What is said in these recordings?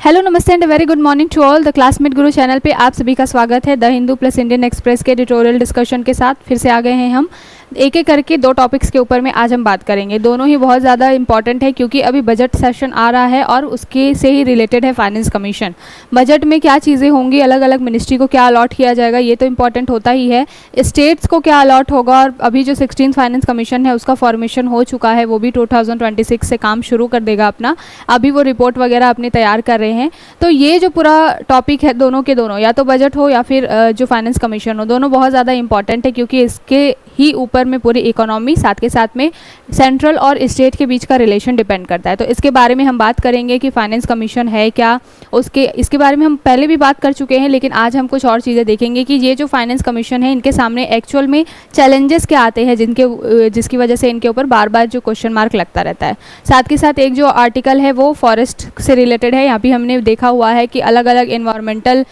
Hello नमस्ते and very good morning to all. The classmate Guru channel पे आप सभी का स्वागत है। The Hindu plus Indian express के एडिटोरियल डिस्कशन के साथ फिर से आ गए हैं हम। एक एक करके दो टॉपिक्स के ऊपर में आज हम बात करेंगे। दोनों ही बहुत ज़्यादा इंपॉर्टेंट है क्योंकि अभी बजट सेशन आ रहा है और उसके से ही रिलेटेड है फाइनेंस कमीशन। बजट में क्या चीज़ें होंगी, अलग अलग मिनिस्ट्री को क्या अलॉट किया जाएगा, ये तो इंपॉर्टेंट होता ही है। स्टेट्स को क्या अलॉट होगा, और अभी जो 16th फाइनेंस कमीशन है उसका फॉर्मेशन हो चुका है, वो भी 2026 से काम शुरू कर देगा अपना। अभी वो रिपोर्ट वगैरह अपनी तैयार कर रहे हैं। तो ये जो पूरा टॉपिक है, दोनों के दोनों, या तो बजट हो या फिर जो फाइनेंस कमीशन हो, दोनों बहुत ज़्यादा इंपॉर्टेंट है क्योंकि इसके ही ऊपर में पूरी इकोनॉमी, साथ के साथ में सेंट्रल और स्टेट के बीच का रिलेशन डिपेंड करता है। तो इसके बारे में हम बात करेंगे कि फाइनेंस कमीशन है क्या, इसके बारे में हम पहले भी बात कर चुके हैं, लेकिन आज हम कुछ और चीज़ें देखेंगे कि ये जो फाइनेंस कमीशन है इनके सामने एक्चुअल में चैलेंजेस क्या आते हैं जिसकी वजह से इनके ऊपर बार बार जो क्वेश्चन मार्क लगता रहता है। साथ के साथ एक जो आर्टिकल है वो फॉरेस्ट से रिलेटेड है। यहाँ भी हमने देखा हुआ है कि अलग अलग इन्वायरमेंटल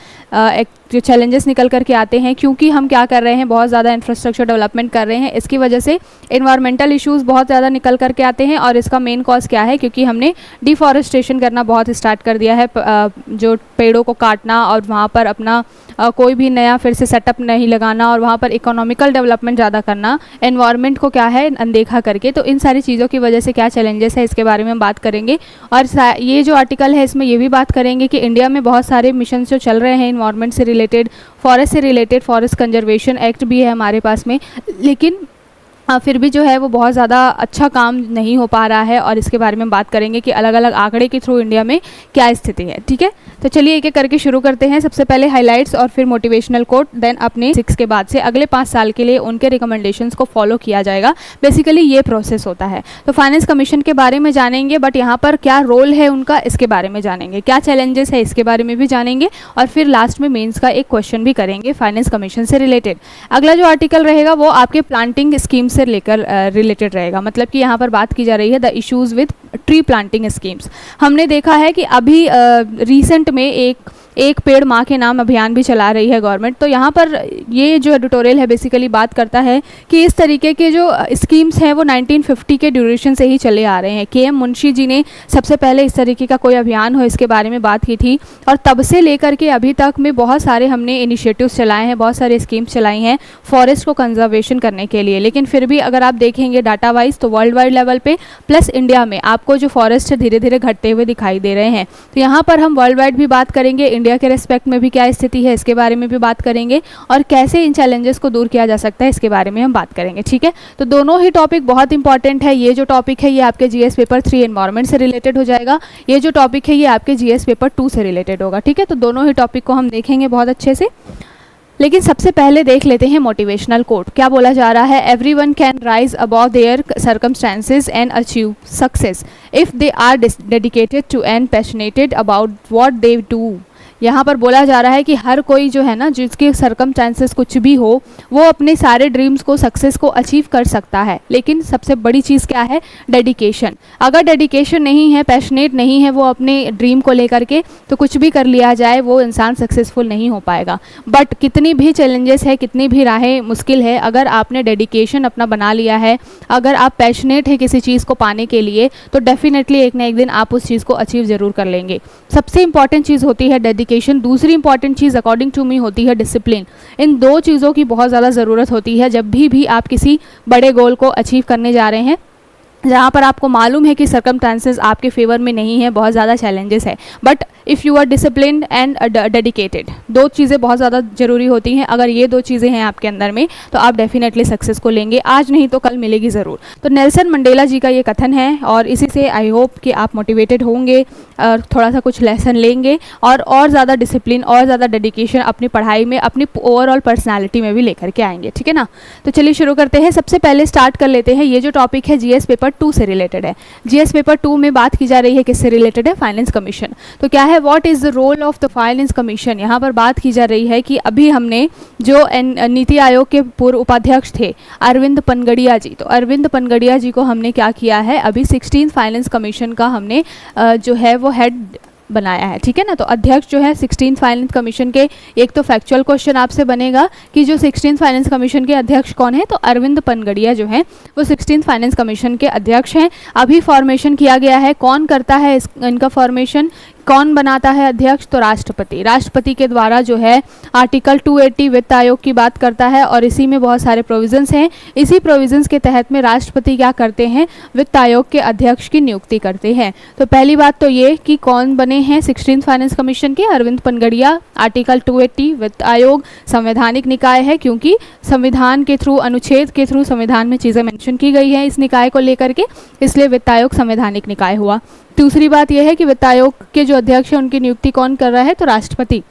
जो चैलेंजेस निकल करके आते हैं, क्योंकि हम क्या कर रहे हैं, बहुत ज़्यादा इंफ्रास्ट्रक्चर डेवलपमेंट कर रहे हैं, इसकी वजह से इन्वायरमेंटल इश्यूज़ बहुत ज़्यादा निकल करके आते हैं। और इसका मेन कॉज क्या है, क्योंकि हमने डिफॉरेस्टेशन करना बहुत स्टार्ट कर दिया है, जो पेड़ों को काटना और वहाँ पर अपना कोई भी नया फिर से सेटअप नहीं लगाना और वहाँ पर इकोनॉमिकल डेवलपमेंट ज़्यादा करना, एनवायरनमेंट को क्या है अनदेखा करके। तो इन सारी चीज़ों की वजह से क्या चैलेंजेस है, इसके बारे में हम बात करेंगे। और ये जो आर्टिकल है इसमें ये भी बात करेंगे कि इंडिया में बहुत सारे मिशन जो चल रहे हैं इन्वायरमेंट से रिलेटेड, फॉरेस्ट से रिलेटेड, फॉरेस्ट कंजर्वेशन एक्ट भी है हमारे पास में, लेकिन फिर भी जो है वो बहुत ज़्यादा अच्छा काम नहीं हो पा रहा है। और इसके बारे में बात करेंगे कि अलग अलग आंकड़े के थ्रू इंडिया में क्या स्थिति है। ठीक है, तो चलिए एक एक करके शुरू करते हैं। सबसे पहले हाइलाइट्स और फिर मोटिवेशनल कोट, देन अपने 6 के बाद से अगले 5 साल के लिए उनके रिकमेंडेशंस को फॉलो किया जाएगा। बेसिकली ये प्रोसेस होता है। तो फाइनेंस कमीशन के बारे में जानेंगे, बट यहाँ पर क्या रोल है उनका इसके बारे में जानेंगे, क्या चैलेंजेस है इसके बारे में भी जानेंगे, और फिर लास्ट में मेंस का एक क्वेश्चन भी करेंगे फाइनेंस कमीशन से रिलेटेड। अगला जो आर्टिकल रहेगा वो आपके प्लांटिंग स्कीम से लेकर रिलेटेड रहेगा। मतलब कि यहाँ पर बात की जा रही है the issues with tree planting schemes. हमने देखा है कि अभी रिसेंट में एक पेड़ माँ के नाम अभियान भी चला रही है गवर्नमेंट। तो यहाँ पर ये जो एडिटोरियल है बेसिकली बात करता है कि इस तरीके के जो स्कीम्स हैं वो 1950 के ड्यूरेशन से ही चले आ रहे हैं। KM मुंशी जी ने सबसे पहले इस तरीके का कोई अभियान हो इसके बारे में बात की थी, और तब से लेकर के अभी तक में बहुत सारे हमने इनिशिएटिव्स चलाए हैं, बहुत सारे स्कीम्स चलाई हैं फॉरेस्ट को कंजर्वेशन करने के लिए। लेकिन फिर भी अगर आप देखेंगे डाटा वाइज तो वर्ल्ड वाइड लेवल पे प्लस इंडिया में आपको जो फॉरेस्ट धीरे धीरे घटते हुए दिखाई दे रहे हैं। तो यहाँ पर हम वर्ल्ड वाइड भी बात करेंगे, इंडिया के रेस्पेक्ट में भी क्या स्थिति है इसके बारे में भी बात करेंगे, और कैसे इन चैलेंजेस को दूर किया जा सकता है इसके बारे में हम बात करेंगे। ठीक है, तो दोनों ही टॉपिक बहुत इंपॉर्टेंट है। ये जो टॉपिक है ये आपके GS पेपर 3 एनवायरनमेंट से रिलेटेड हो जाएगा, ये जो टॉपिक है ये आपके GS पेपर 2 से रिलेटेड होगा। ठीक है, तो दोनों ही टॉपिक को हम देखेंगे बहुत अच्छे से। लेकिन सबसे पहले देख लेते हैं मोटिवेशनल कोट। क्या बोला जा रहा है, everyone can rise above their circumstances and achieve success if they are dedicated to and passionated about what they do. यहाँ पर बोला जा रहा है कि हर कोई जो है ना, जिसके सर्कमस्टेंसेस कुछ भी हो, वो अपने सारे ड्रीम्स को, सक्सेस को अचीव कर सकता है। लेकिन सबसे बड़ी चीज़ क्या है, डेडिकेशन। अगर डेडिकेशन नहीं है, पैशनेट नहीं है वो अपने ड्रीम को लेकर के, तो कुछ भी कर लिया जाए वो इंसान सक्सेसफुल नहीं हो पाएगा। बट कितनी भी चैलेंजेस है, कितनी भी राहें मुश्किल है, अगर आपने डेडिकेशन अपना बना लिया है, अगर आप पैशनेट है किसी चीज़ को पाने के लिए, तो डेफिनेटली एक ना एक दिन आप उस चीज़ को अचीव ज़रूर कर लेंगे। सबसे इंपॉर्टेंट चीज़ होती है डेडिकेशन। दूसरी इंपॉर्टेंट चीज़ अकॉर्डिंग टू मी होती है डिसिप्लिन। इन दो चीज़ों की बहुत ज़्यादा ज़रूरत होती है जब भी आप किसी बड़े गोल को अचीव करने जा रहे हैं, जहाँ पर आपको मालूम है कि सर्कमस्टेंसेस आपके फेवर में नहीं है, बहुत ज़्यादा चैलेंजेस है। But if you are disciplined and dedicated, दो चीज़ें बहुत ज़्यादा ज़रूरी होती हैं। अगर ये दो चीज़ें हैं आपके अंदर में तो आप डेफिनेटली सक्सेस को लेंगे, आज नहीं तो कल मिलेगी ज़रूर। तो नेल्सन मंडेला जी का ये कथन है, और इसी से आई होप कि आप मोटिवेटेड होंगे और थोड़ा सा कुछ लेसन लेंगे और ज़्यादा डिसिप्लिन और ज़्यादा डेडिकेशन अपनी पढ़ाई में, अपनी ओवरऑल पर्सनैलिटी में भी लेकर के आएंगे। ठीक है ना, तो चलिए शुरू करते हैं। सबसे पहले स्टार्ट कर लेते हैं, ये जो टॉपिक है GS पेपर 2 से रिलेटेड है। GS पेपर 2 में बात की जा रही है किससे रिलेटेड है, फाइनेंस कमीशन। तो क्या है, what is the role of the finance commission. यहाँ पर बात की जा रही है कि अभी हमने जो नीति आयोग के पूर्व उपाध्यक्ष थे अरविंद पनगड़िया जी, तो अरविंद पनगड़िया जी को हमने क्या किया है, अभी 16th फाइनेंस कमीशन का हमने जो है वो हेड बनाया है। ठीक है ना, तो अध्यक्ष जो है 16th फाइनेंस कमीशन के, एक तो फैक्चुअल क्वेश्चन आपसे बनेगा कि जो 16th फाइनेंस कमीशन के अध्यक्ष कौन है, तो अरविंद पनगड़िया जो है वो 16th फाइनेंस कमीशन के अध्यक्ष हैं। अभी फॉर्मेशन किया गया है, कौन करता है इनका फॉर्मेशन, कौन बनाता है अध्यक्ष? तो राष्ट्रपति। राष्ट्रपति के द्वारा जो है आर्टिकल 280 वित्त आयोग की बात करता है और इसी में बहुत सारे प्रोविजंस हैं। इसी प्रोविजंस के तहत में राष्ट्रपति क्या करते हैं? वित्त आयोग के अध्यक्ष की नियुक्ति करते हैं। तो पहली बात तो ये कि कौन बने हैं 16th फाइनेंस कमीशन के? अरविंद पनगड़िया। आर्टिकल 280 वित्त आयोग संवैधानिक निकाय है, क्योंकि संविधान के थ्रू, अनुच्छेद के थ्रू संविधान में चीज़ें मेंशन की गई हैं इस निकाय को लेकर के, इसलिए वित्त आयोग संवैधानिक निकाय हुआ। दूसरी बात यह है कि वित्त आयोग के जो अध्यक्ष हैं उनकी नियुक्ति कौन कर रहा है? तो राष्ट्रपति।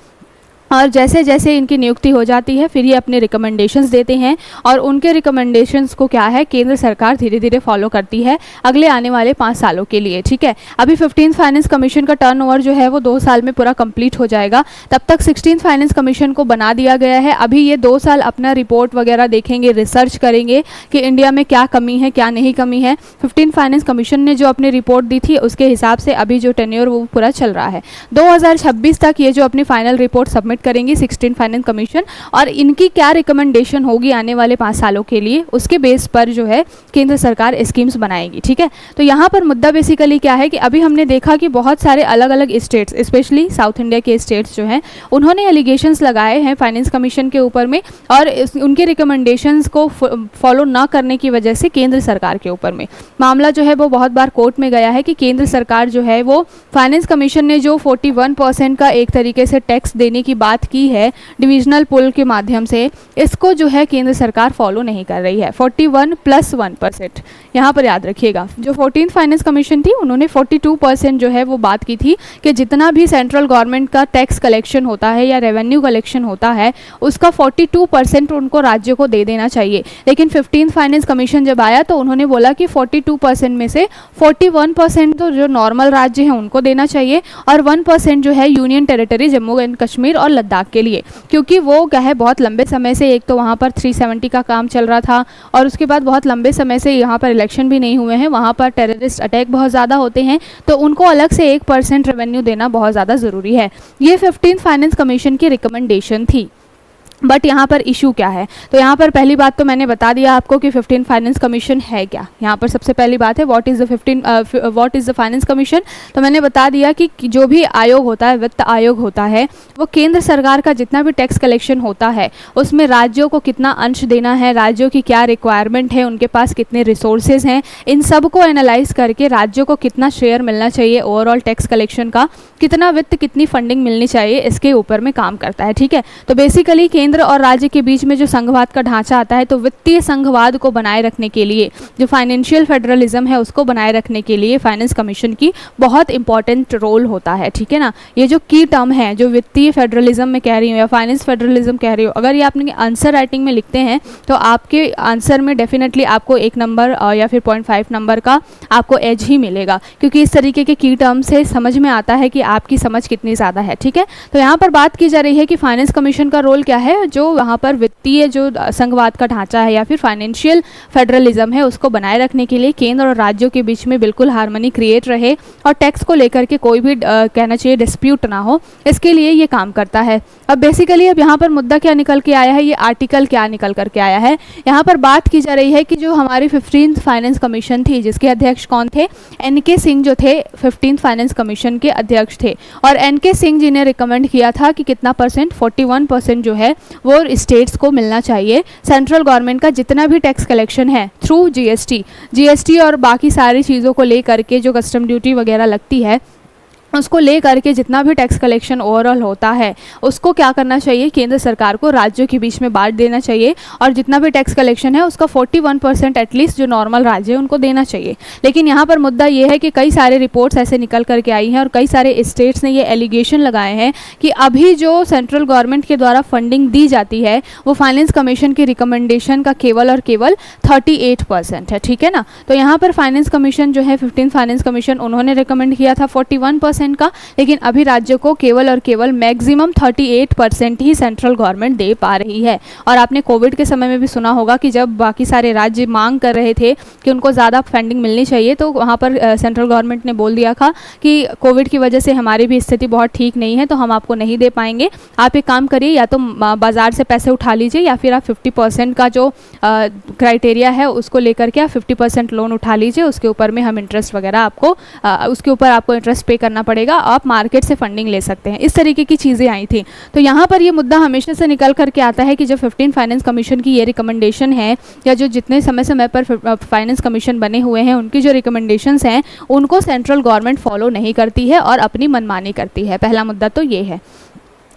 और जैसे जैसे इनकी नियुक्ति हो जाती है फिर ये अपने रिकमेंडेशंस देते हैं और उनके रिकमेंडेशंस को क्या है, केंद्र सरकार धीरे धीरे फॉलो करती है अगले आने वाले 5 सालों के लिए। ठीक है, अभी 15th फाइनेंस कमीशन का टर्नओवर जो है वो 2 साल में पूरा कंप्लीट हो जाएगा, तब तक 16th फाइनेंस कमीशन को बना दिया गया है। अभी ये 2 साल अपना रिपोर्ट वगैरह देखेंगे, रिसर्च करेंगे कि इंडिया में क्या कमी है क्या नहीं कमी है। 15th फाइनेंस कमीशन ने जो अपनी रिपोर्ट दी थी उसके हिसाब से अभी जो टेन्योर वो पूरा चल रहा है। 2026 तक ये जो अपनी फाइनल रिपोर्ट सबमिट करेंगी 16th फाइनेंस कमीशन, और इनकी क्या रिकमेंडेशन होगी आने वाले 5 सालों के लिए, उसके बेस पर जो है केंद्र सरकार स्कीम्स बनाएगी। ठीक है, तो यहाँ पर मुद्दा बेसिकली क्या है कि अभी हमने देखा कि बहुत सारे अलग अलग स्टेट्स, स्पेशली साउथ इंडिया के स्टेट्स जो हैं उन्होंने एलिगेशंस लगाए हैं फाइनेंस कमीशन के ऊपर में, और उनके रिकमेंडेशंस को फॉलो ना करने की वजह से केंद्र सरकार के ऊपर में मामला जो है वो बहुत बार कोर्ट में गया है कि केंद्र सरकार जो है वो फाइनेंस कमीशन ने जो 41% का एक तरीके से टैक्स देने की बात की है डिविजनल पुल के माध्यम से, इसको जो है केंद्र सरकार फॉलो नहीं कर रही है। 41 + 1%, यहाँ पर याद रखिएगा। जो 14th फाइनेंस कमीशन थी उन्होंने 42% जो है वो बात की थी कि जितना भी सेंट्रल गवर्नमेंट का टैक्स कलेक्शन होता है या रेवेन्यू कलेक्शन होता है उसका 42% उनको राज्य को दे देना चाहिए। लेकिन 15th फाइनेंस कमीशन जब आया तो उन्होंने बोला कि 42% में से 41% तो जो नॉर्मल राज्य हैं उनको देना चाहिए और 1% जो है union territory Jammu and Kashmir और लद्दाख के लिए, क्योंकि वो क्या है बहुत लंबे समय से, एक तो वहाँ पर 370 का काम चल रहा था और उसके बाद बहुत लंबे समय से यहाँ पर इलेक्शन भी नहीं हुए हैं, वहाँ पर टेररिस्ट अटैक बहुत ज़्यादा होते हैं, तो उनको अलग से 1% रेवेन्यू देना बहुत ज़्यादा ज़रूरी है। ये 15th फाइनेंस कमीशन की रिकमेंडेशन थी। बट यहाँ पर इशू क्या है? तो यहाँ पर पहली बात तो मैंने बता दिया आपको कि 15th फाइनेंस कमीशन है क्या। यहाँ पर सबसे पहली बात है what is the finance commission. तो मैंने बता दिया कि जो भी आयोग होता है, वित्त आयोग होता है, वो केंद्र सरकार का जितना भी टैक्स कलेक्शन होता है उसमें राज्यों को कितना अंश देना है, राज्यों की क्या रिक्वायरमेंट है, उनके पास कितने रिसोर्सेज हैं, इन सब को एनालाइज करके राज्यों को कितना शेयर मिलना चाहिए ओवरऑल टैक्स कलेक्शन का, कितना वित्त, कितनी फंडिंग मिलनी चाहिए, इसके ऊपर में काम करता है। ठीक है, तो बेसिकली केंद्र और राज्य के बीच में जो संघवाद का ढांचा आता है, तो वित्तीय संघवाद को बनाए रखने के लिए, जो फाइनेंशियल फेडरलिज्म है उसको बनाए रखने के लिए फाइनेंस कमीशन की बहुत इंपॉर्टेंट रोल होता है। ठीक है ना, ये जो की टर्म है जो वित्तीय फेडरलिज्म में कह रही हूँ या फाइनेंस फेडरलिज्म कह रही हूँ, अगर ये आपने आंसर राइटिंग में लिखते हैं तो आपके आंसर में डेफिनेटली आपको 1 नंबर या फिर 0.5 नंबर का आपको एज ही मिलेगा, क्योंकि इस तरीके के की टर्म से समझ में आता है कि आपकी समझ कितनी ज़्यादा है। ठीक है, तो यहाँ पर बात की जा रही है कि फाइनेंस कमीशन का रोल क्या है, जो वहाँ पर वित्तीय जो संघवाद का ढांचा है या फिर फाइनेंशियल फेडरलिज्म है उसको बनाए रखने के लिए केंद्र और राज्यों के बीच में बिल्कुल हार्मनी क्रिएट रहे और टैक्स को लेकर के कोई भी कहना चाहिए डिस्प्यूट ना हो, इसके लिए ये काम करता है। अब बेसिकली अब यहाँ पर मुद्दा क्या निकल के आया है, ये आर्टिकल क्या निकल करके आया है, यहाँ पर बात की जा रही है कि जो हमारी 15th फाइनेंस कमीशन थी जिसके अध्यक्ष कौन थे, NK सिंह जो थे 15th फाइनेंस कमीशन के अध्यक्ष थे, और NK सिंह जी ने रिकमेंड किया था कि कितना परसेंट, 41% जो है वो स्टेट्स को मिलना चाहिए। सेंट्रल गवर्नमेंट का जितना भी टैक्स कलेक्शन है थ्रू जीएसटी और बाकी सारी चीज़ों को लेकर के जो कस्टम ड्यूटी वगैरह लगती है उसको ले करके जितना भी टैक्स कलेक्शन ओवरऑल होता है उसको क्या करना चाहिए, केंद्र सरकार को राज्यों के बीच में बांट देना चाहिए और जितना भी टैक्स कलेक्शन है उसका 41% एटलीस्ट जो नॉर्मल राज्य है उनको देना चाहिए। लेकिन यहाँ पर मुद्दा ये है कि कई सारे रिपोर्ट्स ऐसे निकल करके आई हैं और कई सारे स्टेट्स ने ये एलिगेशन लगाए हैं कि अभी जो सेंट्रल गवर्नमेंट के द्वारा फंडिंग दी जाती है वो फाइनेंस कमीशन की रिकमेंडेशन का केवल और केवल 38% है। ठीक है ना, तो यहाँ पर फाइनेंस कमीशन जो है 15th फाइनेंस कमीशन उन्होंने रिकमेंड किया था 41% का, लेकिन अभी राज्यों को केवल और केवल मैक्सिमम 38% ही सेंट्रल गवर्नमेंट दे पा रही है। और आपने कोविड के समय में भी सुना होगा कि जब बाकी सारे राज्य मांग कर रहे थे कि उनको ज़्यादा फंडिंग मिलनी चाहिए तो वहाँ पर सेंट्रल गवर्नमेंट ने बोल दिया था कि कोविड की वजह से हमारी भी स्थिति बहुत ठीक नहीं है तो हम आपको नहीं दे पाएंगे, आप एक काम करिए या तो बाज़ार से पैसे उठा लीजिए या फिर आप 50% का जो क्राइटेरिया है उसको लेकर के आप 50% लोन उठा लीजिए, उसके ऊपर में हम इंटरेस्ट वगैरह आपको उसके ऊपर आपको इंटरेस्ट पे करना पड़ेगा, आप मार्केट से फंडिंग ले सकते हैं। इस तरीके की चीज़ें आई थी। तो यहाँ पर ये मुद्दा हमेशा से निकल करके आता है कि जो 15 फाइनेंस कमीशन की ये रिकमेंडेशन है, या जो जितने समय समय पर फाइनेंस कमीशन बने हुए हैं उनकी जो रिकमेंडेशंस हैं उनको सेंट्रल गवर्नमेंट फॉलो नहीं करती है और अपनी मनमानी करती है। पहला मुद्दा तो ये है।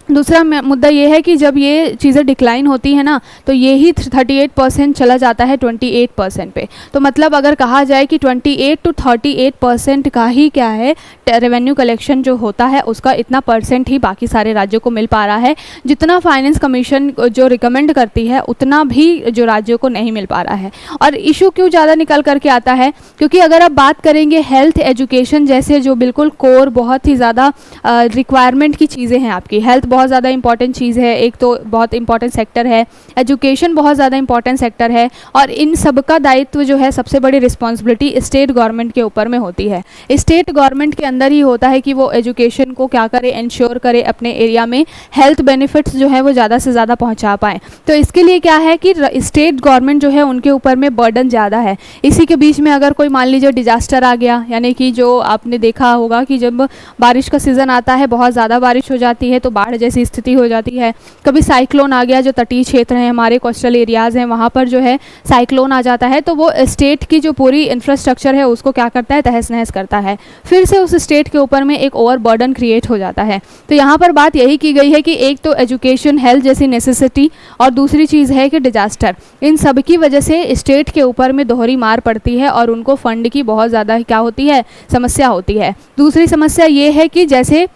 दूसरा मुद्दा ये है कि जब ये चीज़ें डिक्लाइन होती है ना, तो ये ही 38% चला जाता है 28% पे। तो मतलब अगर कहा जाए कि 28 to 38% का ही क्या है रेवेन्यू कलेक्शन जो होता है उसका इतना परसेंट ही बाकी सारे राज्यों को मिल पा रहा है। जितना फाइनेंस कमीशन जो रिकमेंड करती है उतना भी जो राज्यों को नहीं मिल पा रहा है। और इशू क्यों ज़्यादा निकल करके आता है, क्योंकि अगर आप बात करेंगे हेल्थ एजुकेशन जैसे जो बिल्कुल कोर बहुत ही ज़्यादा रिक्वायरमेंट की चीज़ें हैं, आपकी हेल्थ बहुत ज़्यादा इंपॉर्टेंट चीज़ है, एक तो बहुत इंपॉर्टेंट सेक्टर है, एजुकेशन बहुत ज़्यादा इंपॉर्टेंट सेक्टर है, और इन सब का दायित्व जो है सबसे बड़ी रिस्पॉन्सिबिलिटी स्टेट गवर्नमेंट के ऊपर में होती है। स्टेट गवर्नमेंट के अंदर ही होता है कि वो एजुकेशन को क्या करे, इंश्योर करे अपने एरिया में हेल्थ बेनिफिट्स जो है वो ज़्यादा से ज़्यादा पहुँचा पाएँ। तो इसके लिए क्या है कि स्टेट गवर्नमेंट जो है उनके ऊपर में बर्डन ज़्यादा है। इसी के बीच में अगर कोई मान लीजिए डिजास्टर आ गया, यानी कि जो आपने देखा होगा कि जब बारिश का सीज़न आता है बहुत ज़्यादा बारिश हो जाती है तो बाढ़ जैसी स्थिति हो जाती है। कभी साइक्लोन आ गया, जो तटीय क्षेत्र हैं हमारे, कोस्टल एरियाज़ हैं, वहाँ पर जो है साइक्लोन आ जाता है तो वो स्टेट की जो पूरी इंफ्रास्ट्रक्चर है उसको क्या करता है, तहस नहस करता है। फिर से उस स्टेट के ऊपर में एक ओवर बर्डन क्रिएट हो जाता है। तो यहाँ पर बात यही की गई है कि एक तो एजुकेशन हेल्थ जैसी नेसेसिटी, और दूसरी चीज़ है कि डिजास्टर, इन सब की वजह से स्टेट के ऊपर में दोहरी मार पड़ती है और उनको फंड की बहुत ज़्यादा क्या होती है, समस्या होती है। दूसरी समस्या ये है कि जैसे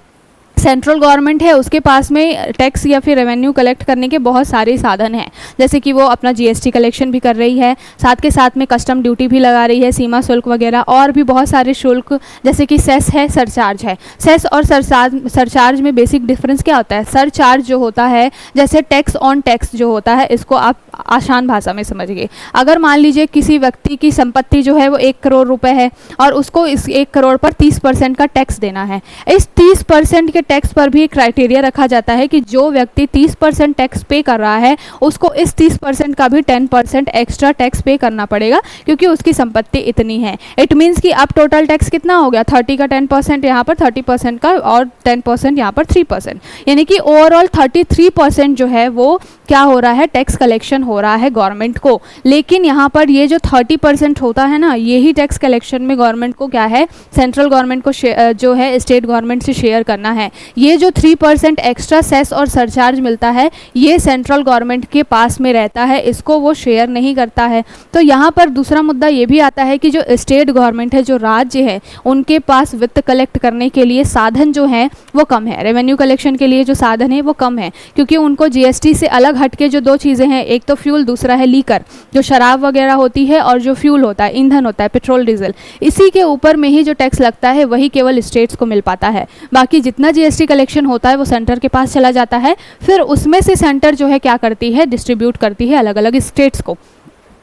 सेंट्रल गवर्नमेंट है उसके पास में टैक्स या फिर रेवेन्यू कलेक्ट करने के बहुत सारे साधन हैं, जैसे कि वो अपना जीएसटी कलेक्शन भी कर रही है, साथ के साथ में कस्टम ड्यूटी भी लगा रही है, सीमा शुल्क वगैरह, और भी बहुत सारे शुल्क, जैसे कि सेस है, सरचार्ज है। सेस और सरचार्ज में बेसिक डिफरेंस क्या होता है? सरचार्ज जो होता है, जैसे टैक्स ऑन टैक्स जो होता है, इसको आप आसान भाषा में समझिए। अगर मान लीजिए किसी व्यक्ति की संपत्ति जो है वो 1 करोड़ रुपए है और उसको इस 1 करोड़ पर 30% का टैक्स देना है, इस 30% के टैक्स पर भी एक क्राइटेरिया रखा जाता है कि जो व्यक्ति 30% टैक्स पे कर रहा है उसको इस 30% का भी 10% एक्स्ट्रा टैक्स पे करना पड़ेगा, क्योंकि उसकी संपत्ति इतनी है। इट मीन्स कि अब टोटल टैक्स कितना हो गया, 30 का 10% यहाँ पर 30% का, और 10% यहाँ पर 3%, यानी कि ओवरऑल 33% जो है वो क्या हो रहा है, टैक्स कलेक्शन हो रहा है गवर्नमेंट को। लेकिन यहाँ पर ये जो 30% होता है ना, यही टैक्स कलेक्शन में गवर्नमेंट को क्या है, सेंट्रल गवर्नमेंट को जो है स्टेट गवर्नमेंट से शेयर करना है। ये जो 3% एक्स्ट्रा सेस और सरचार्ज मिलता है ये सेंट्रल गवर्नमेंट के पास में रहता है, इसको वो शेयर नहीं करता है। तो यहाँ पर दूसरा मुद्दा ये भी आता है कि जो स्टेट गवर्नमेंट है, जो राज्य है, उनके पास वित्त कलेक्ट करने के लिए साधन जो हैं वो कम है। रेवेन्यू कलेक्शन के लिए जो साधन है वो कम है, क्योंकि उनको जीएसटी से अलग हटके जो दो चीज़ें हैं, एक तो फ्यूल, दूसरा है लीकर, जो शराब वगैरह होती है, और जो फ्यूल होता है, ईंधन होता है, पेट्रोल डीजल, इसी के ऊपर में ही जो टैक्स लगता है वही केवल स्टेट्स को मिल पाता है। बाकी जितना जीएसटी कलेक्शन होता है वो सेंटर के पास चला जाता है, फिर उसमें से सेंटर जो है क्या करती है, डिस्ट्रीब्यूट करती है अलग अलग स्टेट्स को।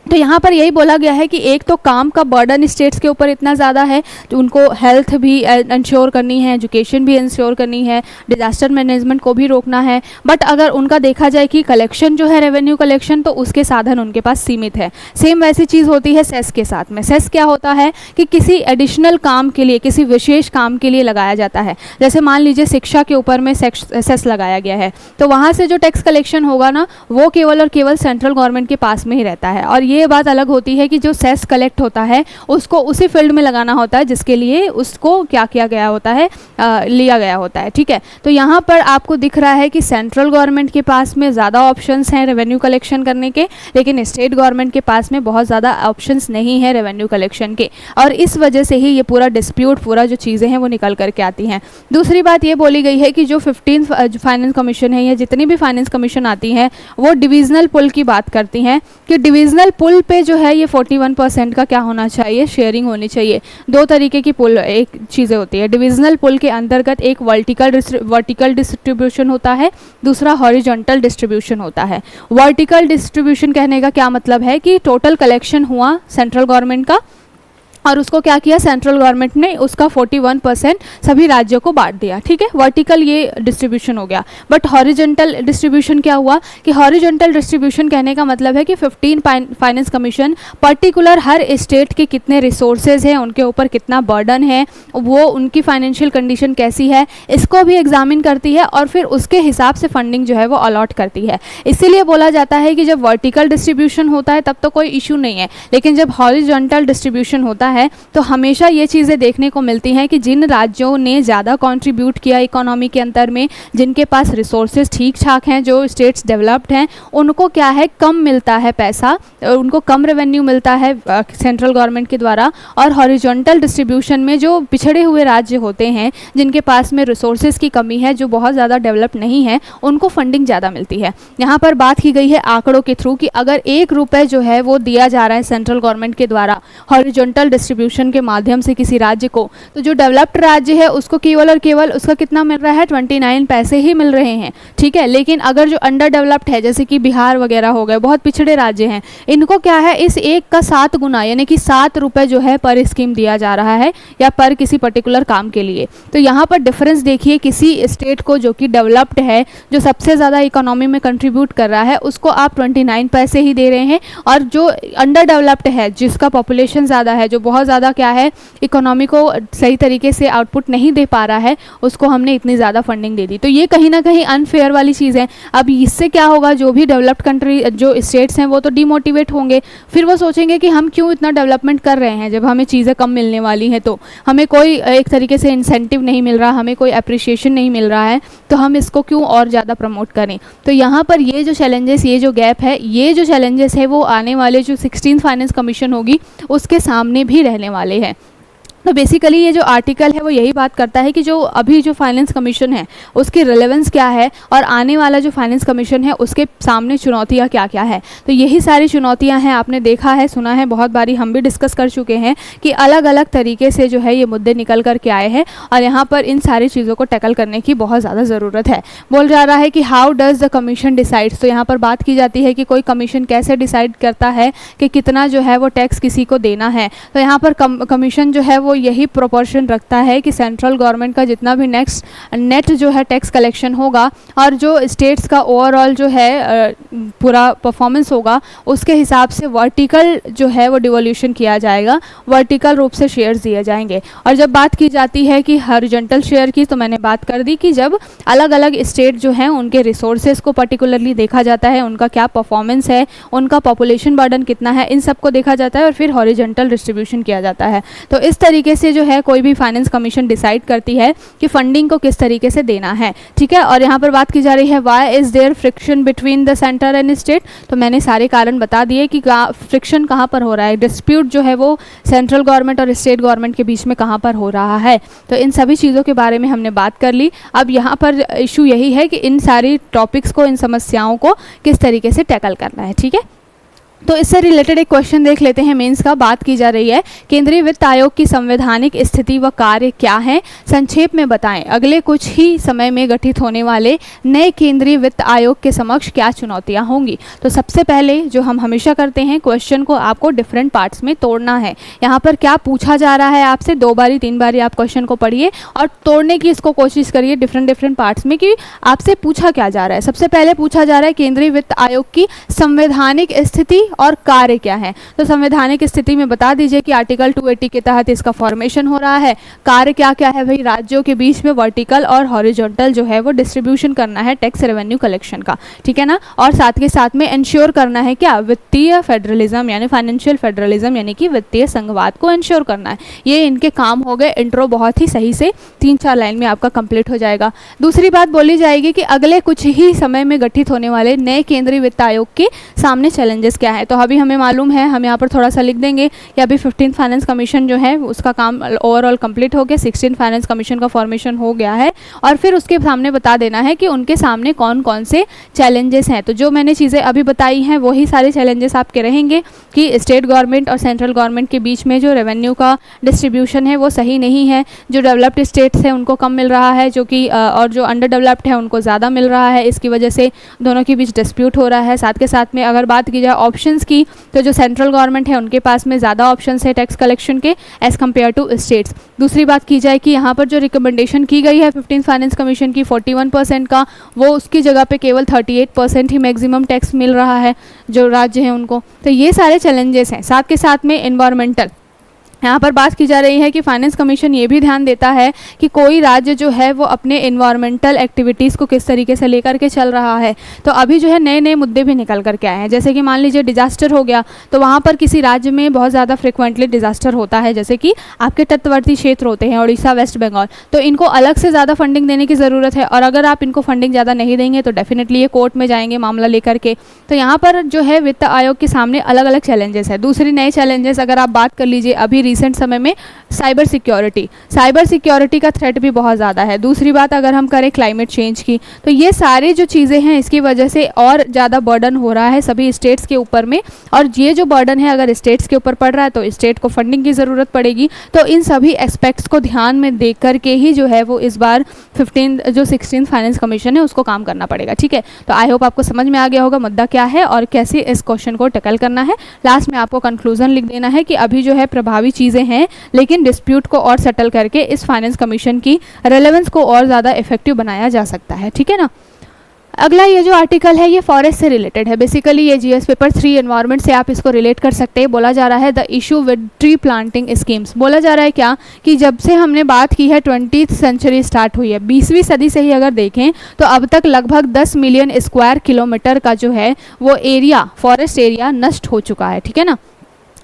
तो यहाँ पर यही बोला गया है कि एक तो काम का बर्डन स्टेट्स के ऊपर इतना ज़्यादा है, तो उनको हेल्थ भी इंश्योर करनी है, एजुकेशन भी इंश्योर करनी है, डिजास्टर मैनेजमेंट को भी रोकना है, बट अगर उनका देखा जाए कि कलेक्शन जो है रेवेन्यू कलेक्शन, तो उसके साधन उनके पास सीमित है। सेम वैसी चीज़ होती है सेस के साथ में। सेस क्या होता है कि किसी एडिशनल काम के लिए, किसी विशेष काम के लिए लगाया जाता है। जैसे मान लीजिए शिक्षा के ऊपर में सेस लगाया गया है, तो वहाँ से जो टैक्स कलेक्शन होगा ना, वो केवल और केवल सेंट्रल गवर्नमेंट के पास में ही रहता है। और ये बात अलग होती है कि जो सेस कलेक्ट होता है उसको उसी फील्ड में लगाना होता है जिसके लिए उसको क्या किया गया होता है, लिया गया होता है। ठीक है, तो यहाँ पर आपको दिख रहा है कि सेंट्रल गवर्नमेंट के पास में ज़्यादा ऑप्शंस हैं रेवेन्यू कलेक्शन करने के, लेकिन स्टेट गवर्नमेंट के पास में बहुत ज़्यादा ऑप्शंस नहीं है रेवेन्यू कलेक्शन के, और इस वजह से ही ये पूरा डिस्प्यूट, पूरा जो चीज़ें हैं वो निकल करके आती हैं। दूसरी बात ये बोली गई है कि जो 15 फाइनेंस कमीशन है या जितनी भी फाइनेंस कमीशन आती हैं वो डिविजनल पुल की बात करती हैं कि डिविजनल पुल पे जो है ये 41% का क्या होना चाहिए, शेयरिंग होनी चाहिए। दो तरीके की पुल एक चीज़ें होती है। डिविजनल पुल के अंतर्गत एक वर्टिकल डिस्ट्रीब्यूशन होता है, दूसरा हॉरिजॉन्टल डिस्ट्रीब्यूशन होता है। वर्टिकल डिस्ट्रीब्यूशन कहने का क्या मतलब है कि टोटल कलेक्शन हुआ सेंट्रल गवर्नमेंट का, और उसको क्या किया, सेंट्रल गवर्नमेंट ने उसका 41% सभी राज्यों को बांट दिया। ठीक है, वर्टिकल ये डिस्ट्रीब्यूशन हो गया। बट हॉरिजॉन्टल डिस्ट्रीब्यूशन क्या हुआ कि हॉरिजॉन्टल डिस्ट्रीब्यूशन कहने का मतलब है कि 15 फाइनेंस कमीशन पर्टिकुलर हर स्टेट के कितने रिसोर्सेज हैं, उनके ऊपर कितना बर्डन है, वो उनकी फाइनेंशियल कंडीशन कैसी है, इसको भी एग्जामिन करती है और फिर उसके हिसाब से फंडिंग जो है वो अलॉट करती है। इसीलिए बोला जाता है कि जब वर्टिकल डिस्ट्रीब्यूशन होता है तब तो कोई इशू नहीं है, लेकिन जब हॉरिजॉन्टल डिस्ट्रीब्यूशन होता है तो हमेशा ये चीज़ें देखने को मिलती हैं कि जिन राज्यों ने ज़्यादा कंट्रीब्यूट किया इकोनॉमी के अंदर में, जिनके पास रिसोर्सेज ठीक ठाक हैं, जो स्टेट्स डेवलप्ड हैं, उनको क्या है, कम मिलता है पैसा, उनको कम रेवेन्यू मिलता है सेंट्रल गवर्नमेंट के द्वारा। और हॉरिजॉन्टल डिस्ट्रीब्यूशन में जो पिछड़े हुए राज्य होते हैं, जिनके पास में रिसोर्सेज की कमी है, जो बहुत ज़्यादा डेवलप नहीं है, उनको फंडिंग ज़्यादा मिलती है। यहाँ पर बात की गई है आंकड़ों के थ्रू कि अगर 1 रुपये जो है वो दिया जा रहा है सेंट्रल गवर्नमेंट के द्वारा हॉरिजॉन्टल डिस्ट्रीब्यूशन के माध्यम से किसी राज्य को, तो जो डेवलप्ड राज्य है उसको केवल और केवल उसका कितना मिल रहा है, 29 पैसे ही मिल रहे हैं। ठीक है, लेकिन अगर जो अंडर डेवलप्ड है, जैसे कि बिहार वगैरह हो गए, बहुत पिछड़े राज्य हैं, इनको क्या है, इस 1 का 7 गुना यानी कि 7 रुपये जो है पर स्कीम दिया जा रहा है या पर किसी पर्टिकुलर काम के लिए। तो यहाँ पर डिफरेंस देखिए, किसी स्टेट को जो कि डेवलप्ड है, जो सबसे ज़्यादा इकोनॉमी में कंट्रीब्यूट कर रहा है, उसको आप 29 पैसे ही दे रहे हैं, और जो अंडर डेवलप्ड है, जिसका पॉपुलेशन ज़्यादा है, जो बहुत ज़्यादा क्या है, इकोनॉमी को सही तरीके से आउटपुट नहीं दे पा रहा है, उसको हमने इतनी ज़्यादा फंडिंग दे दी। तो ये कहीं ना कहीं अनफेयर वाली चीज़ है। अब इससे क्या होगा, जो भी डेवलप्ड कंट्री जो स्टेट्स हैं वो तो डिमोटिवेट होंगे, फिर वो सोचेंगे कि हम क्यों इतना डेवलपमेंट कर रहे हैं जब हमें चीज़ें कम मिलने वाली हैं, तो हमें कोई एक तरीके से इंसेंटिव नहीं मिल रहा, हमें कोई अप्रिशिएशन नहीं मिल रहा है, तो हम इसको क्यों और ज़्यादा प्रमोट करें। तो यहाँ पर ये जो चैलेंजेस, ये जो गैप है, ये जो चैलेंजेस है वो आने वाले जो 16th फाइनेंस कमीशन होगी उसके सामने भी रहने वाले हैं। तो बेसिकली ये जो आर्टिकल है वो यही बात करता है कि जो अभी जो फाइनेंस कमीशन है उसकी रिलेवेंस क्या है, और आने वाला जो फाइनेंस कमीशन है उसके सामने चुनौतियाँ क्या क्या है। तो यही सारी चुनौतियाँ हैं, आपने देखा है, सुना है, बहुत बारी हम भी डिस्कस कर चुके हैं कि अलग अलग तरीके से जो है ये मुद्दे निकल कर के आए हैं, और यहाँ पर इन सारी चीज़ों को टैकल करने की बहुत ज़्यादा ज़रूरत है। बोल जा रहा है कि how does the commission decides, तो यहाँ पर बात की जाती है कि कोई कमीशन कैसे डिसाइड करता है कि कितना जो है वो टैक्स किसी को देना है। तो यहाँ पर कमीशन जो है वो यही प्रोपोर्शन रखता है कि सेंट्रल गवर्नमेंट का जितना भी नेट जो है टैक्स कलेक्शन होगा, और जो स्टेट्स का ओवरऑल जो है पूरा परफॉर्मेंस होगा, उसके हिसाब से वर्टिकल जो है वो डिवोल्यूशन किया जाएगा, वर्टिकल रूप से शेयर्स दिए जाएंगे। और जब बात की जाती है कि हॉरिजॉन्टल शेयर की, तो मैंने बात कर दी कि जब अलग अलग स्टेट जो हैं उनके रिसोर्सेज को पर्टिकुलरली देखा जाता है, उनका क्या परफॉर्मेंस है, उनका पॉपुलेशन बर्डन कितना है, इन सबको देखा जाता है और फिर हॉरिजॉन्टल डिस्ट्रीब्यूशन किया जाता है। तो इस तरीके से जो है कोई भी फाइनेंस कमीशन डिसाइड करती है कि फंडिंग को किस तरीके से देना है। ठीक है, और यहाँ पर बात की जा रही है why is there friction between the centre and state. तो मैंने सारे कारण बता दिए कि फ्रिक्शन कहाँ पर हो रहा है, डिस्प्यूट जो है वो सेंट्रल गवर्नमेंट और स्टेट गवर्नमेंट के बीच में कहाँ पर हो रहा है। तो इन सभी चीज़ों के बारे में हमने बात कर ली। अब यहाँ पर इशू यही है कि इन सारी टॉपिक्स को, इन समस्याओं को किस तरीके से टैकल करना है। ठीक है, तो इससे रिलेटेड एक क्वेश्चन देख लेते हैं मेंस का। बात की जा रही है केंद्रीय वित्त आयोग की संवैधानिक स्थिति व कार्य क्या है, संक्षेप में बताएं। अगले कुछ ही समय में गठित होने वाले नए केंद्रीय वित्त आयोग के समक्ष क्या चुनौतियां होंगी। तो सबसे पहले जो हम हमेशा करते हैं, क्वेश्चन को आपको डिफरेंट पार्ट्स में तोड़ना है। यहाँ पर क्या पूछा जा रहा है आपसे, 2 बारी 3 बारी आप क्वेश्चन को पढ़िए और तोड़ने की इसको कोशिश करिए डिफरेंट पार्ट्स में कि आपसे पूछा क्या जा रहा है। सबसे पहले पूछा जा रहा है केंद्रीय वित्त आयोग की संवैधानिक स्थिति और कार्य क्या है। तो संवैधानिक स्थिति में बता दीजिए कि आर्टिकल 280 के तहत इसका फॉर्मेशन हो रहा है। कार्य क्या क्या है भाई, राज्यों के बीच में वर्टिकल और हॉरिजॉन्टल जो है वो डिस्ट्रीब्यूशन करना है टैक्स रेवेन्यू कलेक्शन का, ठीक है ना। और साथ के साथ में इंश्योर करना है क्या, वित्तीय फेडरलिज्म यानी फाइनेंशियल फेडरलिज्म यानी कि वित्तीय संघवाद को इंश्योर करना है। ये इनके काम हो गए। इंट्रो बहुत ही सही से 3-4 लाइन में आपका कंप्लीट हो जाएगा। दूसरी बात बोली जाएगी कि अगले कुछ ही समय में गठित होने वाले नए केंद्रीय वित्त आयोग के सामने चैलेंजेस क्या है। तो अभी हमें मालूम है, हम यहाँ पर थोड़ा सा लिख देंगे कि अभी 15th फाइनेंस कमीशन जो है उसका काम ओवरऑल कंप्लीट हो गया, 16th फाइनेंस कमीशन का फॉर्मेशन हो गया है, और फिर उसके सामने बता देना है कि उनके सामने कौन कौन से चैलेंजेस हैं। तो जो मैंने चीज़ें अभी बताई हैं वही सारे चैलेंजेस आपके रहेंगे कि स्टेट गवर्नमेंट और सेंट्रल गवर्नमेंट के बीच में जो रेवेन्यू का डिस्ट्रीब्यूशन है वो सही नहीं है, जो डेवलप्ड स्टेट्स हैं उनको कम मिल रहा है, जो कि और जो अंडर डेवलप्ड है उनको ज़्यादा मिल रहा है। इसकी वजह से दोनों के बीच डिस्प्यूट हो रहा है। साथ के साथ में अगर बात की जाए ऑप्शन कैलकुलेशंस की तो जो सेंट्रल गवर्नमेंट है उनके पास में ज़्यादा ऑप्शंस है टैक्स कलेक्शन के एज़ कम्पेयर टू स्टेट्स। दूसरी बात की जाए कि यहाँ पर जो रिकमेंडेशन की गई है 15th फाइनेंस कमीशन की 41% का, वो उसकी जगह पे केवल 38% ही मैक्सिमम टैक्स मिल रहा है जो राज्य हैं उनको। तो ये सारे चैलेंजेस हैं। साथ के साथ में एनवायरमेंटल यहाँ पर बात की जा रही है कि फाइनेंस कमीशन ये भी ध्यान देता है कि कोई राज्य जो है वो अपने एनवायरमेंटल एक्टिविटीज़ को किस तरीके से लेकर के चल रहा है। तो अभी जो है नए नए मुद्दे भी निकल करके आए हैं, जैसे कि मान लीजिए डिजास्टर हो गया, तो वहाँ पर किसी राज्य में बहुत ज़्यादा फ्रिक्वेंटली डिजास्टर होता है, जैसे कि आपके तटवर्ती क्षेत्र होते हैं उड़ीसा, वेस्ट बंगाल, तो इनको अलग से ज़्यादा फंडिंग देने की ज़रूरत है। और अगर आप इनको फंडिंग ज़्यादा नहीं देंगे तो डेफिनेटली ये कोर्ट में जाएंगे मामला लेकर के। तो यहाँ पर जो है वित्त आयोग के सामने अलग अलग चैलेंजेस है। दूसरी नए चैलेंजेस अगर आप बात कर लीजिए अभी रिसेंट समय में साइबर सिक्योरिटी का थ्रेट भी बहुत ज़्यादा है। दूसरी बात अगर हम करें क्लाइमेट चेंज की, तो ये सारी जो चीज़ें हैं इसकी वजह से और ज़्यादा बर्डन हो रहा है सभी स्टेट्स के ऊपर में। और ये जो बर्डन है अगर स्टेट्स के ऊपर पड़ रहा है तो स्टेट को फंडिंग की ज़रूरत पड़ेगी। तो इन सभी एस्पेक्ट्स को ध्यान में देख करके ही जो है वो इस बार 16th फाइनेंस कमीशन है उसको काम करना पड़ेगा। ठीक है, तो आई होप आपको समझ में आ गया होगा मुद्दा क्या है और कैसे इस क्वेश्चन को टैकल करना है। लास्ट में आपको कंक्लूजन लिख देना है कि अभी जो है प्रभावी चीज़ें हैं, लेकिन डिस्प्यूट को और सेटल करके इस फाइनेंस कमीशन की रेलेवेंस को और ज़्यादा इफेक्टिव बनाया जा सकता है। ठीक है ना। अगला ये जो आर्टिकल है ये फॉरेस्ट से रिलेटेड है। बेसिकली ये जीएस पेपर 3 एनवायरनमेंट से आप इसको रिलेट कर सकते हैं। बोला जा रहा है the issue with tree planting schemes. बोला जा रहा है क्या कि जब से हमने बात की है 20th सेंचुरी स्टार्ट हुई है, 20वीं सदी से ही अगर देखें तो अब तक लगभग 10 मिलियन स्क्वायर किलोमीटर का जो है वो एरिया, फॉरेस्ट एरिया नष्ट हो चुका है। ठीक है ना।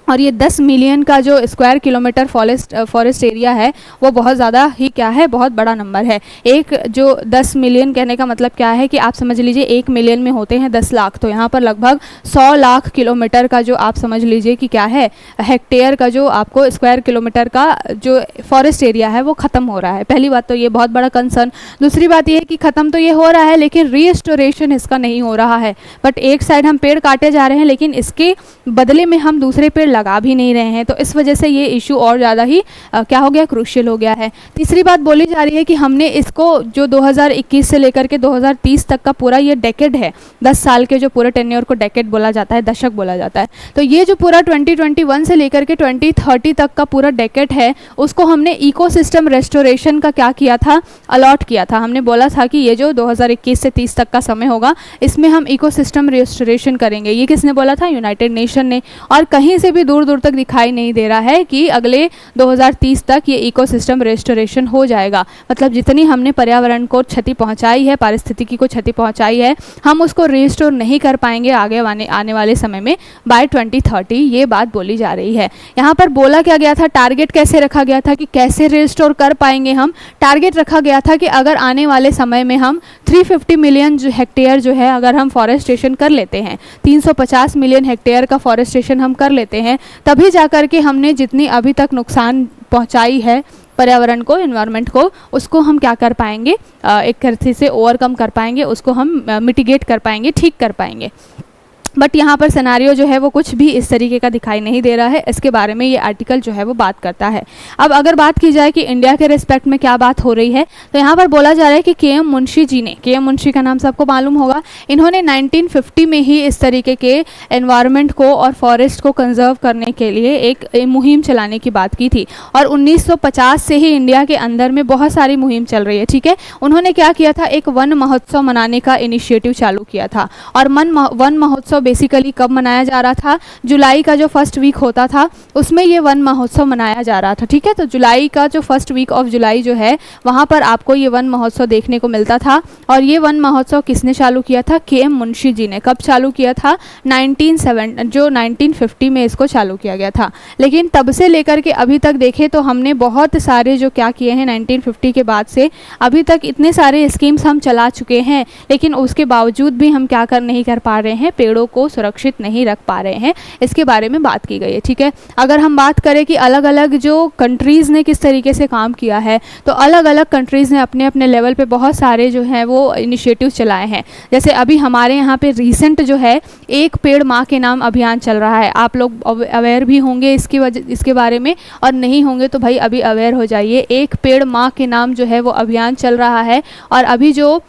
और ये 10 मिलियन का जो स्क्वायर किलोमीटर फॉरेस्ट एरिया है वो बहुत ज़्यादा ही क्या है, बहुत बड़ा नंबर है। एक जो 10 मिलियन कहने का मतलब क्या है कि आप समझ लीजिए 1 मिलियन में होते हैं 10 लाख, तो यहाँ पर लगभग 100 लाख किलोमीटर का जो आप समझ लीजिए कि क्या है हेक्टेयर का जो आपको स्क्वायर किलोमीटर का जो फॉरेस्ट एरिया है वो ख़त्म हो रहा है। पहली बात तो ये बहुत बड़ा कंसर्न। दूसरी बात ये है कि ख़त्म तो ये हो रहा है लेकिन रीस्टोरेशन इसका नहीं हो रहा है। बट एक साइड हम पेड़ काटे जा रहे हैं लेकिन इसके बदले में हम दूसरे पेड़ लगा भी नहीं रहे हैं। तो इस वजह से ये इशू और ज़्यादा ही क्या हो गया, क्रूशियल हो गया है। तीसरी बात बोली जा रही है कि हमने इसको जो 2021 से लेकर के 2030 तक का पूरा ये डेकेड है, 10 साल के जो पूरे टेन्योर को डेकेड बोला जाता है, दशक बोला जाता है, तो ये जो पूरा 2021 से लेकर के 2030 तक का पूरा डेकेड है उसको हमने इकोसिस्टम रेस्टोरेशन का क्या किया था, अलॉट किया था। हमने बोला था कि ये जो 2021 से 30 तक का समय होगा इसमें हम इकोसिस्टम रेस्टोरेशन करेंगे। ये किसने बोला था, यूनाइटेड नेशन ने। और कहीं से भी दूर दूर तक दिखाई नहीं दे रहा है कि अगले 2030 तक ये इकोसिस्टम रेस्टोरेशन हो जाएगा। मतलब जितनी हमने पर्यावरण को क्षति पहुंचाई है, पारिस्थितिकी को क्षति पहुंचाई है, हम उसको रिस्टोर नहीं कर पाएंगे आगे आने वाले समय में बाय 2030। ये बात बोली जा रही है। यहाँ पर बोला क्या गया था, टारगेट कैसे रखा गया था कि कैसे रिस्टोर कर पाएंगे हम। टारगेट रखा गया था कि अगर आने वाले समय में हम 350 मिलियन जो हेक्टेयर जो है अगर हम फॉरेस्टेशन कर लेते हैं, 350 मिलियन हेक्टेयर का फॉरेस्टेशन हम कर लेते हैं, तभी जाकर के हमने जितनी अभी तक नुकसान पहुंचाई है पर्यावरण को, एनवायरनमेंट को, उसको हम क्या कर पाएंगे, एक तरह से ओवरकम कर पाएंगे, उसको हम मिटिगेट कर पाएंगे, ठीक कर पाएंगे। बट यहाँ पर सिनेरियो जो है वो कुछ भी इस तरीके का दिखाई नहीं दे रहा है। इसके बारे में ये आर्टिकल जो है वो बात करता है। अब अगर बात की जाए कि इंडिया के रिस्पेक्ट में क्या बात हो रही है, तो यहाँ पर बोला जा रहा है कि के.एम. मुंशी जी ने, के.एम. मुंशी का नाम सबको मालूम होगा, इन्होंने 1950 में ही इस तरीके के एनवायरनमेंट को और फॉरेस्ट को कंजर्व करने के लिए एक मुहिम चलाने की बात की थी। और 1950 से ही इंडिया के अंदर में बहुत सारी मुहिम चल रही है। ठीक है, उन्होंने क्या किया था, एक वन महोत्सव मनाने का इनिशिएटिव चालू किया था। और वन महोत्सव बेसिकली कब मनाया जा रहा था, जुलाई का जो फर्स्ट वीक होता था उसमें ये वन महोत्सव मनाया जा रहा था। ठीक है, तो जुलाई का जो फर्स्ट वीक ऑफ जुलाई जो है वहाँ पर आपको ये वन महोत्सव देखने को मिलता था। और ये वन महोत्सव किसने चालू किया था, के.एम. मुंशी जी ने। कब चालू किया था, 1950 में इसको चालू किया गया था। लेकिन तब से लेकर के अभी तक देखें तो हमने बहुत सारे जो क्या किए हैं 1950 के बाद से अभी तक इतने सारे स्कीम्स हम चला चुके हैं, लेकिन उसके बावजूद भी हम क्या नहीं कर पा रहे हैं, पेड़ों को सुरक्षित नहीं रख पा रहे हैं। इसके बारे में बात की गई है। ठीक है, अगर हम बात करें कि अलग अलग जो कंट्रीज़ ने किस तरीके से काम किया है, तो अलग अलग कंट्रीज़ ने अपने अपने लेवल पे बहुत सारे जो हैं वो इनिशिएटिव चलाए हैं। जैसे अभी हमारे यहाँ पे रिसेंट जो है एक पेड़ माँ के नाम अभियान चल रहा है। आप लोग अवेयर भी होंगे इसके बारे में, और नहीं होंगे तो भाई अभी अवेयर हो जाइए। एक पेड़ माँ के नाम जो है वो अभियान चल रहा है। और अभी जो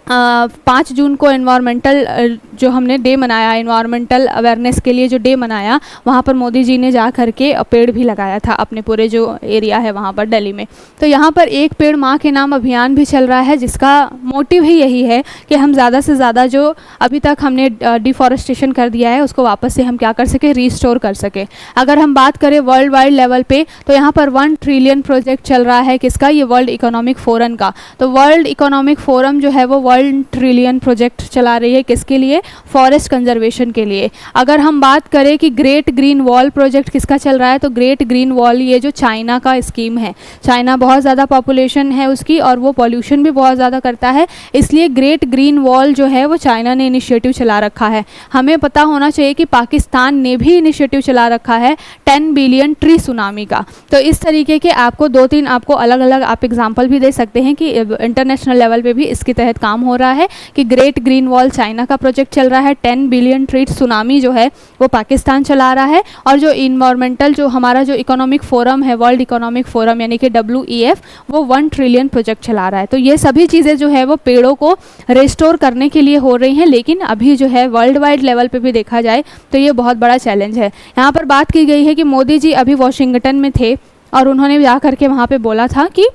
5 जून को एनवायरमेंटल जो हमने डे मनाया, एनवायरमेंटल अवेयरनेस के लिए जो डे मनाया, वहाँ पर मोदी जी ने जा कर के पेड़ भी लगाया था अपने पूरे जो एरिया है वहाँ पर दिल्ली में। तो यहाँ पर एक पेड़ माँ के नाम अभियान भी चल रहा है, जिसका मोटिव ही यही है कि हम ज़्यादा से ज़्यादा जो अभी तक हमने डिफॉरेस्टेशन कर दिया है उसको वापस से हम क्या कर सके, रीस्टोर कर सके। अगर हम बात करें वर्ल्ड वाइड लेवल पे तो यहाँ पर 1 ट्रिलियन प्रोजेक्ट चल रहा है, किसका, ये वर्ल्ड इकोनॉमिक फोरम का। तो वर्ल्ड इकोनॉमिक फोरम जो है वो 1 ट्रिलियन प्रोजेक्ट चला रही है, किसके लिए, फॉरेस्ट कंजर्वेशन के लिए। अगर हम बात करें कि ग्रेट ग्रीन वॉल प्रोजेक्ट किसका चल रहा है, तो ग्रेट ग्रीन वॉल ये जो चाइना का स्कीम है, चाइना बहुत ज़्यादा पॉपुलेशन है उसकी और वो पॉल्यूशन भी बहुत ज़्यादा करता है, इसलिए ग्रेट ग्रीन वॉल जो है वो चाइना ने इनिशिएटिव चला रखा है। हमें पता होना चाहिए कि पाकिस्तान ने भी इनिशिएटिव चला रखा है 10 बिलियन ट्री सुनामी का। तो इस तरीके के आपको 2-3 आपको अलग अलग आप एग्जाम्पल भी दे सकते हैं कि इंटरनेशनल लेवल पे भी इसके तहत काम हो रहा है कि ग्रेट ग्रीन वॉल चाइना का प्रोजेक्ट चल रहा है, 10 बिलियन ट्री सुनामी जो है वो पाकिस्तान चला रहा है, और जो इन्वायरमेंटल जो हमारा जो इकोनॉमिक फोरम है, वर्ल्ड इकोनॉमिक फोरम यानी कि WEF, वो 1 ट्रिलियन प्रोजेक्ट चला रहा है। तो ये सभी चीज़ें जो है वो पेड़ों को रिस्टोर करने के लिए हो रही हैं, लेकिन अभी जो है वर्ल्ड वाइड लेवल पे भी देखा जाए तो ये बहुत बड़ा चैलेंज है। यहाँ पर बात की गई है कि मोदी जी अभी वॉशिंगटन में थे और उन्होंने जा करके वहाँ पे बोला था कि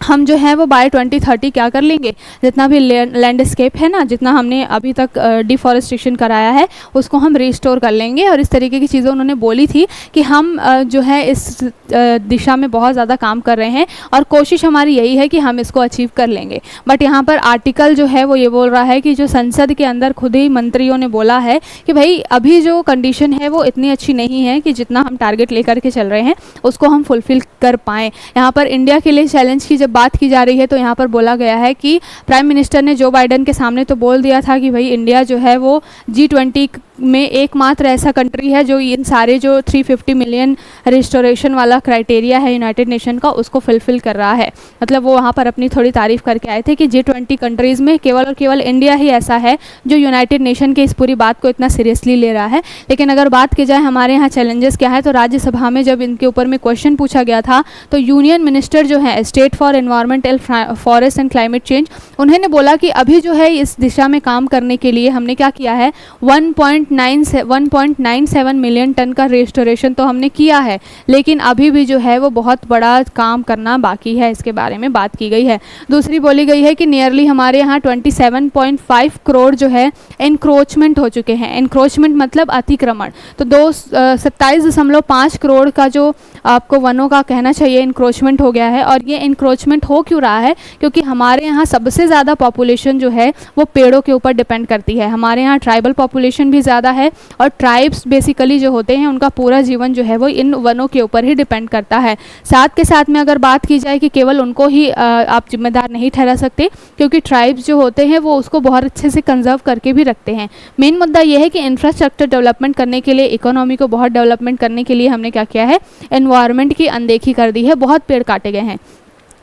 हम जो है वो बाय 2030 क्या कर लेंगे, जितना भी लैंडस्केप है ना, जितना हमने अभी तक डिफॉरेस्टेशन कराया है उसको हम रिस्टोर कर लेंगे। और इस तरीके की चीज़ें उन्होंने बोली थी कि हम जो है इस दिशा में बहुत ज़्यादा काम कर रहे हैं और कोशिश हमारी यही है कि हम इसको अचीव कर लेंगे। बट यहाँ पर आर्टिकल जो है वो ये बोल रहा है कि जो संसद के अंदर खुद ही मंत्रियों ने बोला है कि भाई अभी जो कंडीशन है वो इतनी अच्छी नहीं है कि जितना हम टारगेट लेकर के चल रहे हैं उसको हम फुलफिल कर पाएँ। यहाँ पर इंडिया के लिए चैलेंज की बात की जा रही है तो यहाँ पर बोला गया है कि प्राइम मिनिस्टर ने जो बाइडेन के सामने तो बोल दिया था कि भाई इंडिया जो है वो G20 में एकमात्र ऐसा कंट्री है जो इन सारे जो 350 मिलियन रिस्टोरेशन वाला क्राइटेरिया है यूनाइटेड नेशन का उसको फुलफिल कर रहा है। मतलब वो वहाँ पर अपनी थोड़ी तारीफ करके आए थे कि G20 कंट्रीज़ में केवल और केवल इंडिया ही ऐसा है जो यूनाइटेड नेशन के इस पूरी बात को इतना सीरियसली ले रहा है। लेकिन अगर बात की जाए हमारे यहाँ चैलेंजेस क्या है, तो राज्यसभा में जब इनके ऊपर में क्वेश्चन पूछा गया था तो यूनियन मिनिस्टर जो है state for environmental forest and climate change, उन्होंने बोला कि अभी जो है इस दिशा में काम करने के लिए हमने क्या किया है, 1.97 मिलियन टन का रेस्टोरेशन तो हमने किया है, लेकिन अभी भी जो है वो बहुत बड़ा काम करना बाकी है, इसके बारे में बात की गई है। दूसरी बोली गई है कि नियरली हमारे यहाँ 27.5 करोड़ जो है एनक्रोचमेंट हो चुके हैं। एनक्रोचमेंट मतलब अतिक्रमण। तो 27.5 करोड़ का जो आपको वनों का कहना चाहिए इंक्रोचमेंट हो गया है। और ये इंक्रोचमेंट हो क्यों रहा है, क्योंकि हमारे यहाँ सबसे ज़्यादा पॉपुलेशन जो है वो पेड़ों के ऊपर डिपेंड करती है। हमारे यहाँ ट्राइबल पॉपुलेशन भी ज़्यादा है और ट्राइब्स बेसिकली जो होते हैं उनका पूरा जीवन जो है वो इन वनों के ऊपर ही डिपेंड करता है। साथ के साथ में अगर बात की जाए कि केवल उनको ही आप जिम्मेदार नहीं ठहरा सकते, क्योंकि ट्राइब्स जो होते हैं वो उसको बहुत अच्छे से कंजर्व करके भी रखते हैं। मेन मुद्दा ये है कि इंफ्रास्ट्रक्चर डेवलपमेंट करने के लिए, इकोनॉमी को बहुत डेवलपमेंट करने के लिए हमने क्या किया है, एनवायरनमेंट की अनदेखी कर दी है, बहुत पेड़ काटे गए हैं।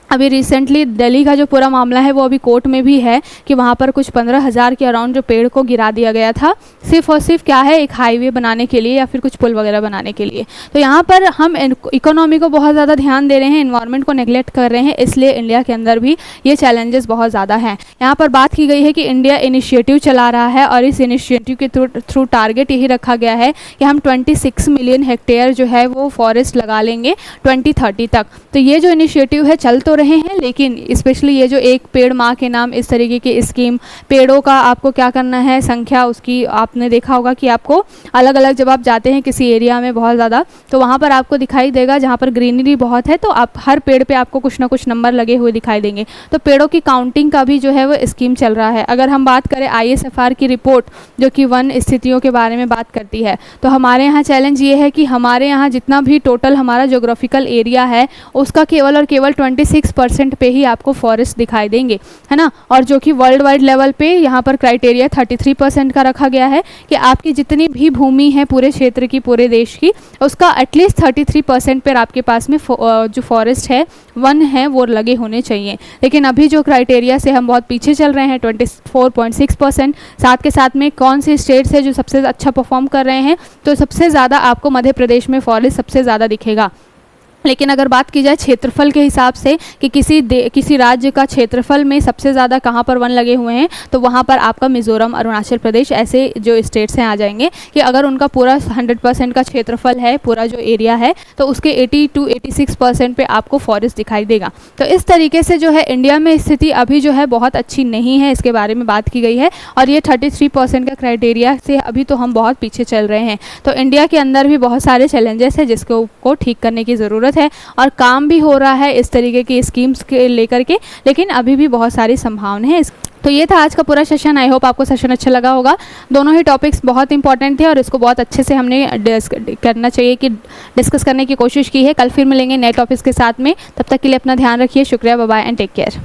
अभी रिसेंटली दिल्ली का जो पूरा मामला है वो अभी कोर्ट में भी है कि वहाँ पर कुछ 15,000 के अराउंड जो पेड़ को गिरा दिया गया था, सिर्फ और सिर्फ क्या है, एक हाईवे बनाने के लिए या फिर कुछ पुल वगैरह बनाने के लिए। तो यहाँ पर हम इकोनॉमी को बहुत ज़्यादा ध्यान दे रहे हैं, एनवायरनमेंट को नेग्लेक्ट कर रहे हैं, इसलिए इंडिया के अंदर भी ये चैलेंजेस बहुत ज़्यादा हैं। यहाँ पर बात की गई है कि इंडिया इनिशिएटिव चला रहा है और इस इनिशिएटिव के थ्रू टारगेट यही रखा गया है कि हम 26 मिलियन हेक्टेयर जो है वो फॉरेस्ट लगा लेंगे 2030 तक। तो ये जो इनिशिएटिव है चल तो रहे हैं, लेकिन स्पेशली ये जो एक पेड़ माँ के नाम इस तरीके की स्कीम, पेड़ों का आपको क्या करना है, संख्या उसकी आपने देखा होगा कि आपको अलग अलग जब आप जाते हैं किसी एरिया में बहुत ज़्यादा, तो वहाँ पर आपको दिखाई देगा जहाँ पर ग्रीनरी बहुत है तो आप हर पेड़ पे आपको कुछ ना कुछ नंबर लगे हुए दिखाई देंगे। तो पेड़ों की काउंटिंग का भी जो है वो स्कीम चल रहा है। अगर हम बात करें ISFR की रिपोर्ट जो कि वन स्थितियों के बारे में बात करती है, तो हमारे यहाँ चैलेंज ये है कि हमारे यहाँ जितना भी टोटल हमारा जोग्राफिकल एरिया है उसका केवल और केवल 26% पे ही आपको फॉरेस्ट दिखाई देंगे, है ना। और जो कि वर्ल्ड वाइड लेवल पे यहाँ पर क्राइटेरिया 33% का रखा गया है कि आपकी जितनी भी भूमि है पूरे क्षेत्र की, पूरे देश की, उसका एटलीस्ट 33% पर आपके पास में जो फॉरेस्ट है, वन है, वो लगे होने चाहिए। लेकिन अभी जो क्राइटेरिया से हम बहुत पीछे चल रहे हैं, 24.6%। साथ के साथ में कौन से स्टेट्स है जो सबसे अच्छा परफॉर्म कर रहे हैं, तो सबसे ज़्यादा आपको मध्य प्रदेश में फॉरेस्ट सबसे ज़्यादा दिखेगा। लेकिन अगर बात की जाए क्षेत्रफल के हिसाब से कि किसी राज्य का क्षेत्रफल में सबसे ज़्यादा कहाँ पर वन लगे हुए हैं, तो वहाँ पर आपका मिज़ोरम, अरुणाचल प्रदेश ऐसे जो स्टेट्स हैं आ जाएंगे कि अगर उनका पूरा 100% का क्षेत्रफल है, पूरा जो एरिया है, तो उसके 80 to 86% पे आपको फॉरेस्ट दिखाई देगा। तो इस तरीके से जो है इंडिया में स्थिति अभी जो है बहुत अच्छी नहीं है, इसके बारे में बात की गई है। और ये 33% का क्राइटेरिया से अभी तो हम बहुत पीछे चल रहे हैं। तो इंडिया के अंदर भी बहुत सारे चैलेंजेस हैं जिसको ठीक करने की ज़रूरत है, और काम भी हो रहा है इस तरीके की स्कीम्स के लेकर के, लेकिन अभी भी बहुत सारी संभावनाएं हैं। तो ये था आज का पूरा सेशन। आई होप आपको सेशन अच्छा लगा होगा। दोनों ही टॉपिक्स बहुत इंपॉर्टेंट थे और इसको बहुत अच्छे से हमने डिस्कस करने की कोशिश की है। कल फिर मिलेंगे नए टॉपिक्स के साथ में। तब तक के लिए अपना ध्यान रखिए। शुक्रिया, bye bye and take care.